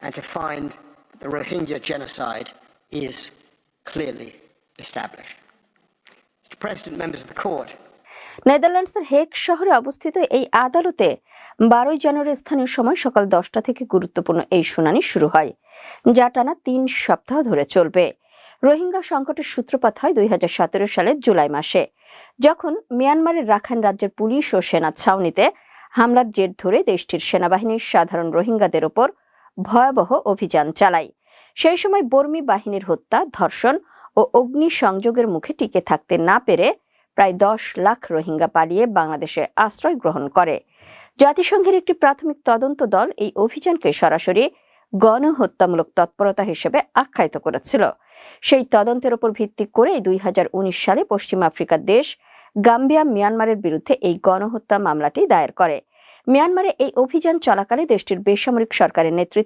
and to find that the Rohingya genocide is clearly established. Mr. President, members of the court, নেদারল্যান্ডসের Hague শহরে অবস্থিত এই আদালতে 12 জানুয়ারি স্থানীয় সময় সকাল 10টা থেকে গুরুত্বপূর্ণ এই শুনানি শুরু হয়, যা টানা 3 সপ্তাহ ধরে চলবে। রোহিঙ্গা সংকটের সূত্রপাত হয় 2017 সালের জুলাই মাসে, যখন মিয়ানমারের রাখাইন রাজ্যের পুলিশ ও সেনা ছাউনিতে হামলার জের ধরে দেশটির সেনাবাহিনীর সাধারণ রোহিঙ্গাদের ওপর ভয়াবহ অভিযান চালায়। সেই সময় বর্মী বাহিনীর হত্যা, ধর্ষণ ও অগ্নিসংযোগের মুখে টিকে থাকতে না পেরে প্রায় 10 লাখ রোহিঙ্গা পালিয়ে বাংলাদেশে আশ্রয় গ্রহণ করে। জাতিসংঘের একটি প্রাথমিক তদন্ত দল এই অভিযানকে সরাসরি গণহত্যামূলক তৎপরতা হিসেবে আখ্যায়িত করেছিল। সেই তদন্তের উপর ভিত্তি করে 2019 সালে পশ্চিম আফ্রিকার দেশ গাম্বিয়া মিয়ানমারের বিরুদ্ধে এই গণহত্যা মামলাটি দায়ের করে। মিয়ানমারে এই অভিযান চলাকালে দেশটির বেসামরিক সরকারের নেতৃত্বে